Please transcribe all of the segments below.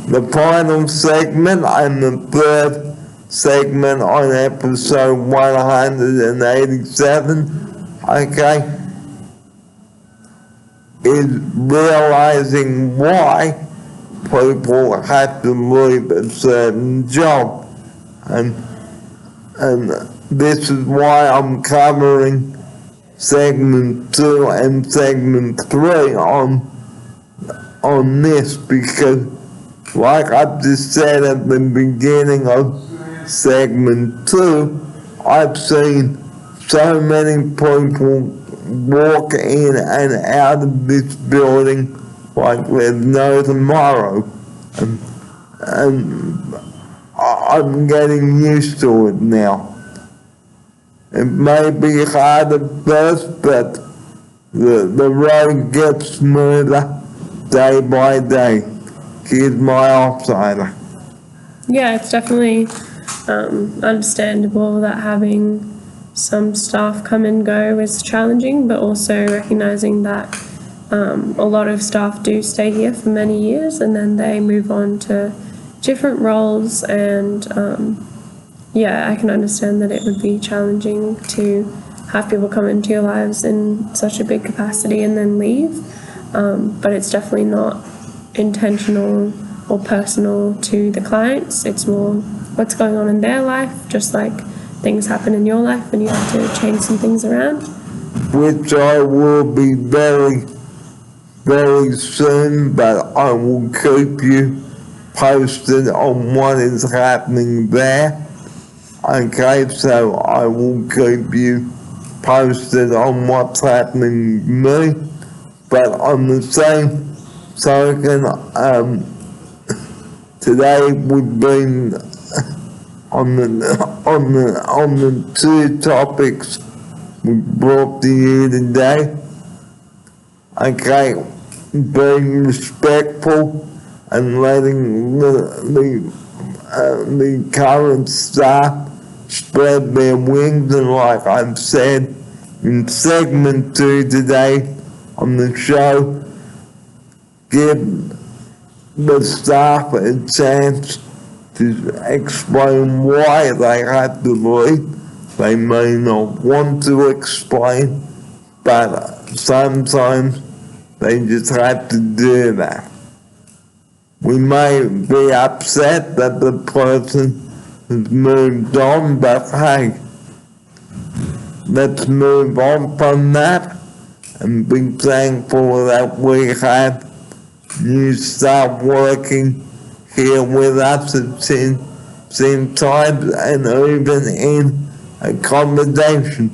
the final segment and the third segment on episode 187, okay, is realizing why people have to leave a certain job. And this is why I'm covering segment 2 and segment 3 on this, because like I've just said at the beginning of segment 2, I've seen so many people walk in and out of this building like there's no tomorrow, and I'm getting used to it now. It may be hard at first, but the road gets smoother day by day. Here's my outsider. Yeah, it's definitely understandable that having some staff come and go is challenging, but also recognizing that a lot of staff do stay here for many years and then they move on to different roles, and yeah, I can understand that it would be challenging to have people come into your lives in such a big capacity and then leave, but it's definitely not intentional or personal to the clients. It's more what's going on in their life, just like things happen in your life and you have to change some things around. Which I will be very, very soon, but I will keep you posted on what is happening there. Okay, so I will keep you posted on what's happening with me, but on the same token, today we've been on the two topics we brought to you today. Okay, being respectful and letting the current staff spread their wings, and like I've said in segment 2 today on the show, give the staff a chance to explain why they have to leave. They may not want to explain, but sometimes they just have to do that. We may be upset that the person has moved on, but hey, let's move on from that and be thankful that we have new staff working here with us at St. Times and even in accommodation.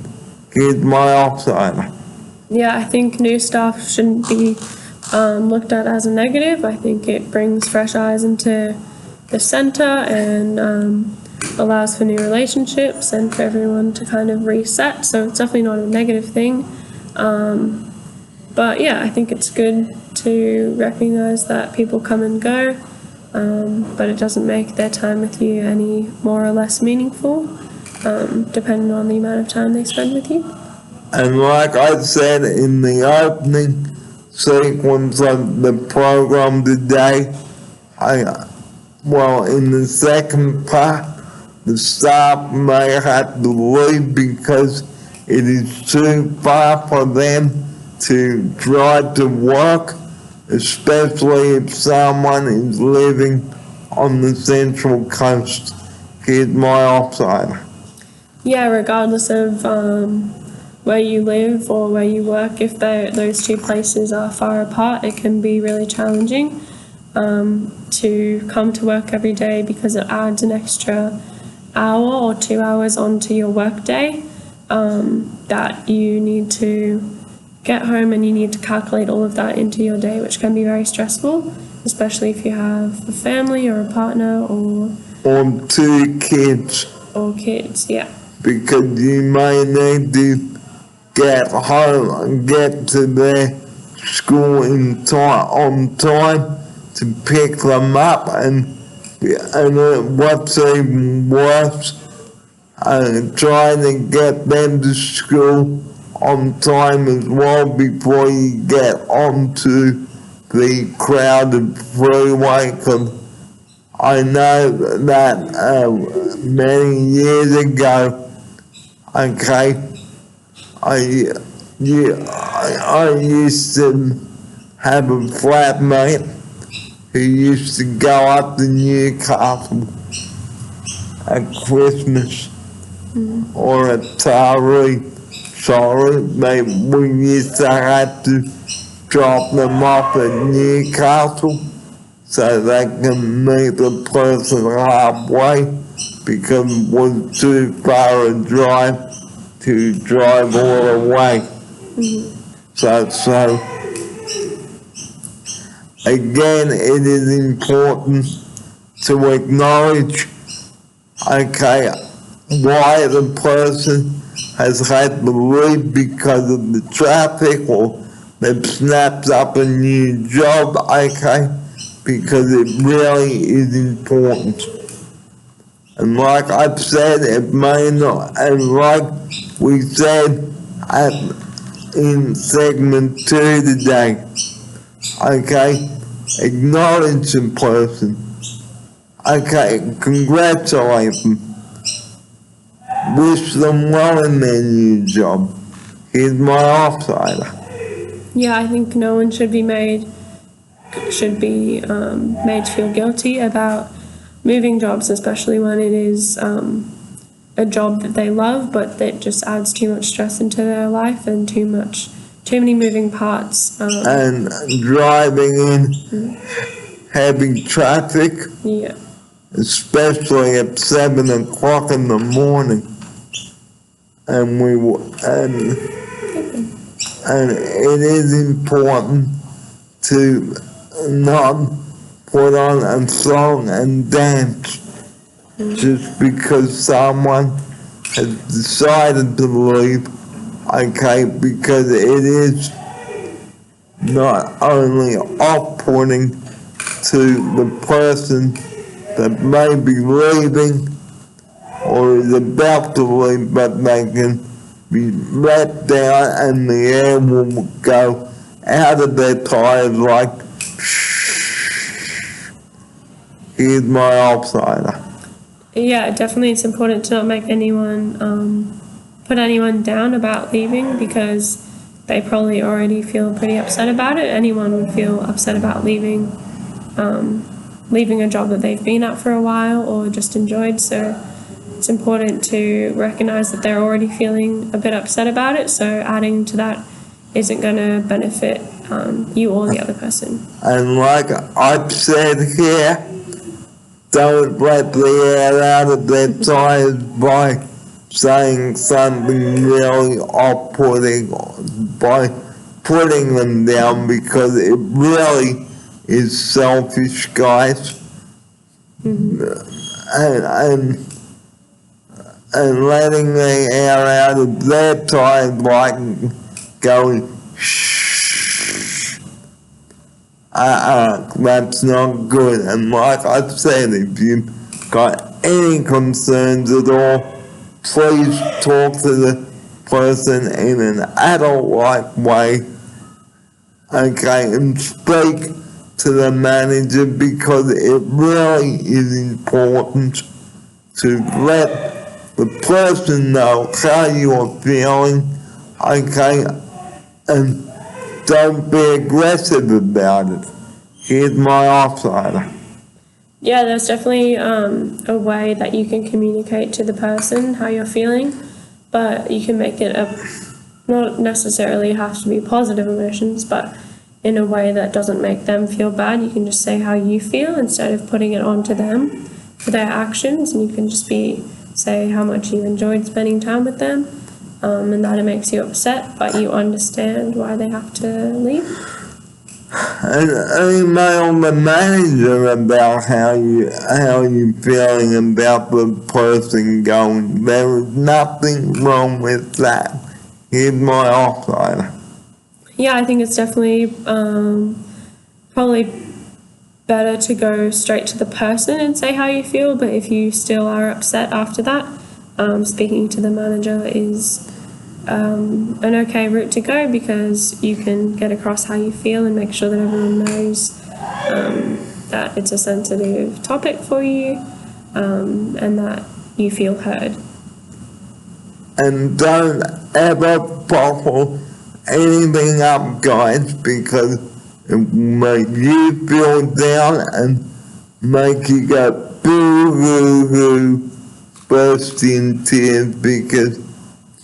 Here's my outsider. Yeah, I think new staff shouldn't be looked at as a negative. I think it brings fresh eyes into the centre and allows for new relationships and for everyone to kind of reset. So it's definitely not a negative thing. But yeah, I think it's good to recognise that people come and go, but it doesn't make their time with you any more or less meaningful, depending on the amount of time they spend with you. And like I said in the opening sequence of the program today, in the second part, the staff may have to leave because it is too far for them to drive to work, especially if someone is living on the Central Coast. Here's my outsider. Yeah, regardless of where you live or where you work, if those two places are far apart, it can be really challenging to come to work every day because it adds an extra hour or 2 hours onto your work day that you need to get home, and you need to calculate all of that into your day, which can be very stressful, especially if you have a family or a partner or 2 kids. Or kids, yeah. Because you may need to get home and get to their school on time to pick them up, and what's even worse, trying to get them to school on time as well before you get onto the crowded freeway, because I know that many years ago, okay, I used to have a flatmate who used to go up to Newcastle at Christmas or at Taree. Sorry, we used to have to drop them off at Newcastle so they can meet the person halfway because it was too far a drive to drive all the way. So again, it is important to acknowledge, okay, why the person has had to leave because of the traffic or they've snapped up a new job, okay, because it really is important. And like I've said, it may not, and like we said in segment 2 today, okay, acknowledge the person, okay, congratulate them, wish them well in their new job. Here's my offsider. Yeah, I think no one should be made to feel guilty about moving jobs, especially when it is a job that they love, but that just adds too much stress into their life and too many moving parts. And driving in heavy traffic, Yeah. especially at 7 o'clock in the morning. And it is important to not put on a song and dance just because someone has decided to leave, okay, because it is not only off-putting to the person that may be leaving or is about to leave, but they can be let down and the air will go out of their tires like, here's my offsider. Yeah, definitely it's important to not make anyone, put anyone down about leaving because they probably already feel pretty upset about it. Anyone would feel upset about leaving a job that they've been at for a while or just enjoyed. So it's important to recognize that they're already feeling a bit upset about it. So adding to that isn't going to benefit you or the other person. And like I've said here, don't let the air out of their tires by saying something really off-putting, by putting them down, because it really is selfish, guys. And letting the air out of their tires like going shh. That's not good. And like I said, if you've got any concerns at all, please talk to the person in an adult-like way, okay, and speak to the manager, because it really is important to let the person know how you're feeling, okay, and don't be aggressive about it. Here's my offsider. Yeah, there's definitely a way that you can communicate to the person how you're feeling, but you can make it not necessarily have to be positive emotions, but in a way that doesn't make them feel bad. You can just say how you feel instead of putting it onto them for their actions, and you can just say how much you enjoyed spending time with them, and that it makes you upset, but you understand why they have to leave. And email the manager about how you feeling about the person going. There is nothing wrong with that. Here's my offsider. Yeah, I think it's definitely probably better to go straight to the person and say how you feel, but if you still are upset after that, speaking to the manager is an okay route to go, because you can get across how you feel and make sure that everyone knows that it's a sensitive topic for you, and that you feel heard. And don't ever bottle anything up, guys, because it will make you feel down and make you go boo-hoo-hoo, burst in tears, because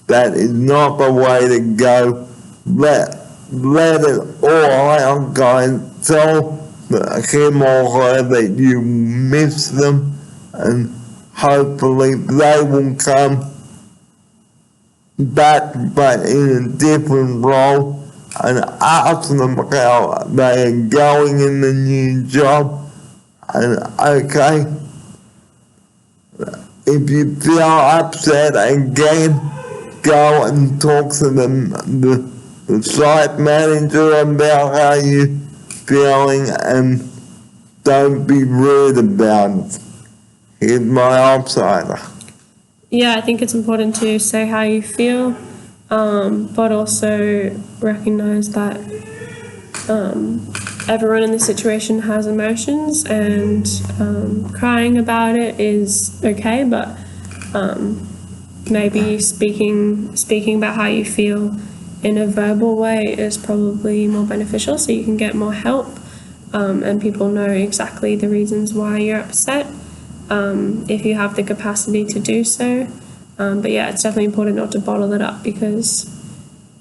that is not the way to go. Let it all out, guys. Tell him or her that you miss them, and hopefully they will come back, but in a different role, and ask them how they are going in the new job. And okay, if you feel upset again, go and talk to the site manager about how you're feeling, and don't be rude about it. Here's my outsider. Yeah, I think it's important to say how you feel, but also recognize that everyone in the situation has emotions, and crying about it is okay, but maybe speaking about how you feel in a verbal way is probably more beneficial, so you can get more help, and people know exactly the reasons why you're upset, if you have the capacity to do so. But yeah, it's definitely important not to bottle it up, because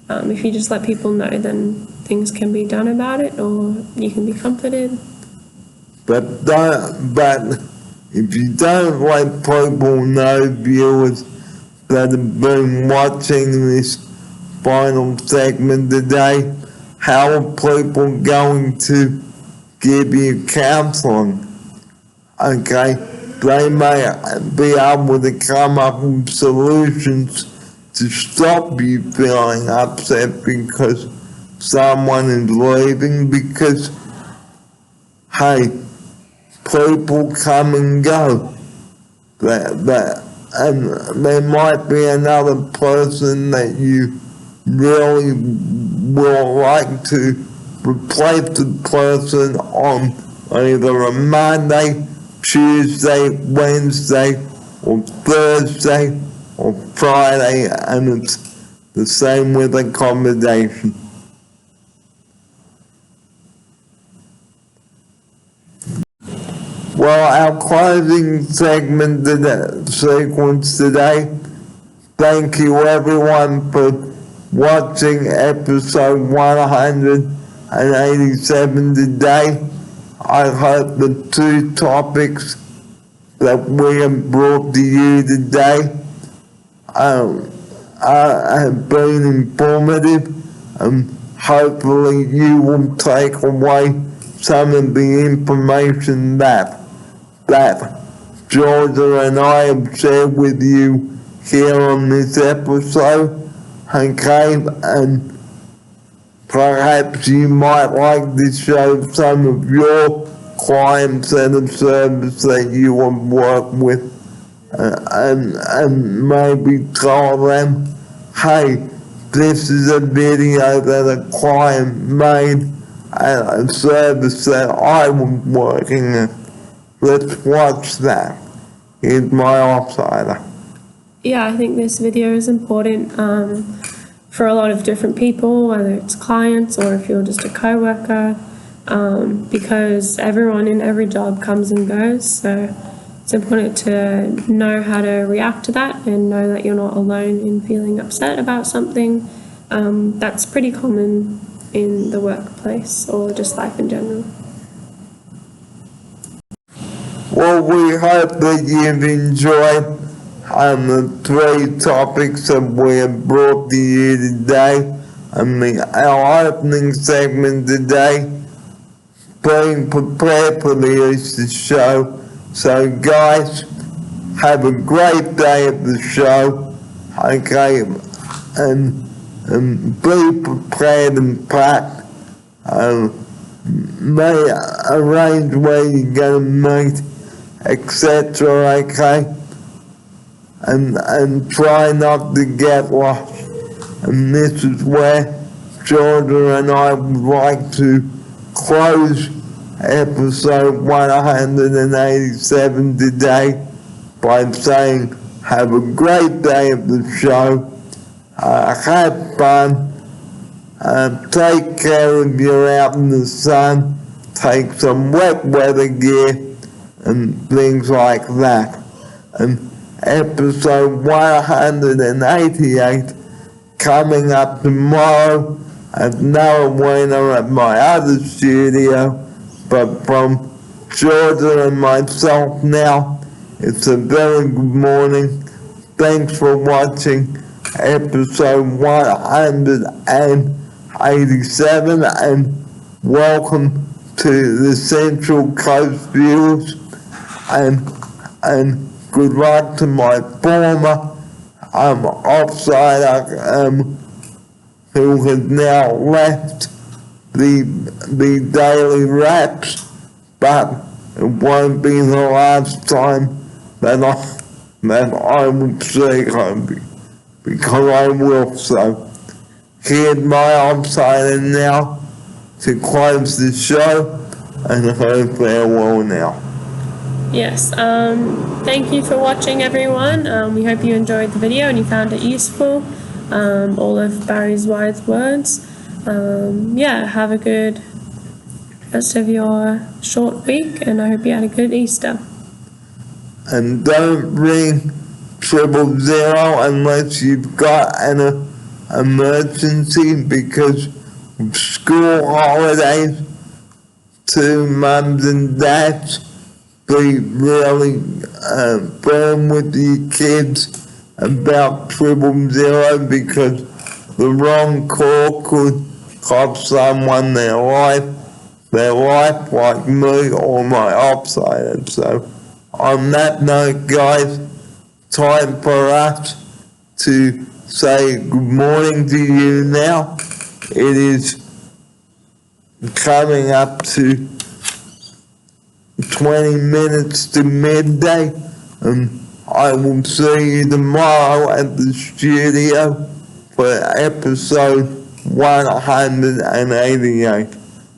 if you just let people know, then things can be done about it, or you can be comforted. But if you don't let people know, viewers that have been watching this final segment today, how are people going to give you counseling? Okay, they may be able to come up with solutions to stop you feeling upset because someone is leaving, because, hey, people come and go. And there might be another person that you really will like to replace the person on either a Monday, Tuesday, Wednesday, or Thursday, or Friday, and it's the same with accommodation. Well, our closing segment sequence today. Thank you everyone for watching episode 187 today. I hope the two topics that we have brought to you today have been informative, and hopefully you will take away some of the information that Georgia and I have shared with you here on this episode. Okay, and perhaps you might like to show some of your clients and a service that you have worked with, and maybe tell them, hey, this is a video that a client made and a service that I was working in. Let's watch that. Here's my outsider. Yeah, I think this video is important for a lot of different people, whether it's clients or if you're just a co-worker, because everyone in every job comes and goes, so it's important to know how to react to that and know that you're not alone in feeling upset about something. That's pretty common in the workplace or just life in general. Well, we hope that you've enjoyed the three topics that we have brought to you today. Our opening segment today, being prepared for the Easter show. So guys, have a great day at the show, okay, and be prepared and packed. May arrange where you're going to meet, etc., okay, and try not to get lost. And this is where Georgia and I would like to close episode 187 today by saying, have a great day of the show, have fun, take care of you out in the sun, take some wet weather gear and things like that. And episode 188 coming up tomorrow at Noah Weiner at my other studio, but from Georgia and myself now, it's a very good morning. Thanks for watching episode 187 and welcome to the Central Coast viewers and good luck to my former offsider who has now left the Daily Raps, but it won't be the last time that I will see her, because I will. So here's my offsider now to close the show, and her farewell now. Yes, thank you for watching, everyone. We hope you enjoyed the video and you found it useful. All of Barry's wise words. Yeah, have a good rest of your short week, and I hope you had a good Easter. And don't ring 000 unless you've got an emergency, because with school holidays, to mums and dads, be really firm with your kids about 000, because the wrong call could cost someone their life like me or my offsider. So on that note, guys, time for us to say good morning to you now. It is coming up to 20 minutes to midday, and I will see you tomorrow at the studio for episode 188.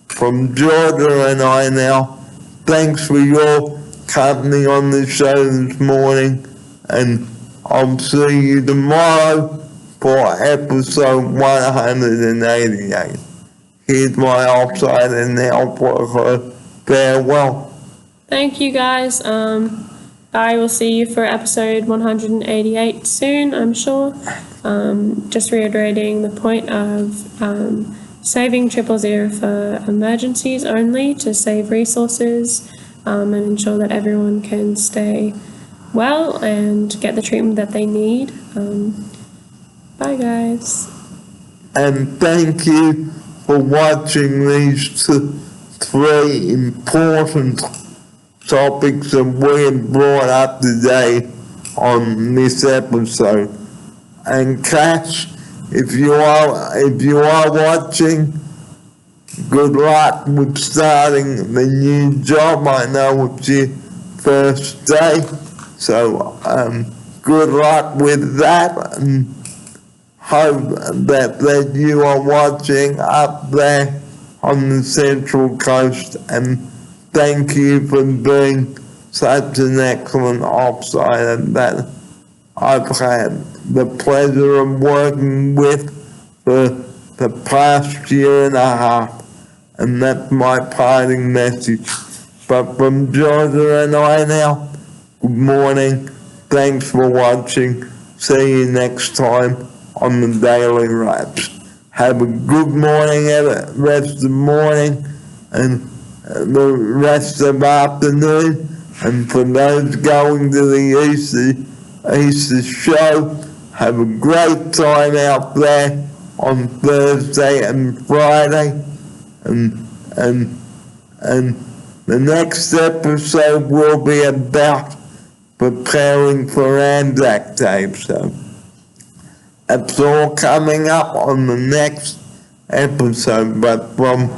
From Georgia and I now, thanks for your company on the show this morning, and I'll see you tomorrow for episode 188. Here's my offsider now for her farewell. Thank you, guys. I will see you for episode 188 soon, I'm sure. Just reiterating the point of saving 000 for emergencies only, to save resources and ensure that everyone can stay well and get the treatment that they need. Bye, guys. And thank you for watching these three important topics that we have brought up today on this episode. And Cash, if you are watching, good luck with starting the new job. I know it's your first day, so good luck with that, and hope that you are watching up there on the Central Coast, and thank you for being such an excellent offsider that I've had the pleasure of working with for the past year and a half, and that's my parting message. But from Georgia and I now, good morning, thanks for watching, see you next time on the Daily Raps. Have a good morning, rest of the morning, and the rest of the afternoon, and for those going to the Easter show, have a great time out there on Thursday and Friday, and the next episode will be about preparing for Anzac Day. So that's all coming up on the next episode. But from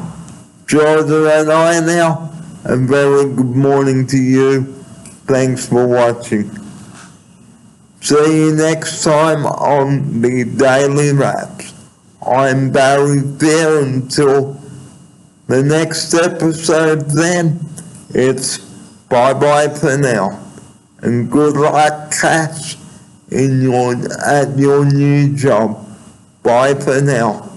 Georgia and I now, a very good morning to you. Thanks for watching. See you next time on the Daily Raps. I'm Barry Fair until the next episode then. It's bye-bye for now. And good luck, Cass, at your new job. Bye for now.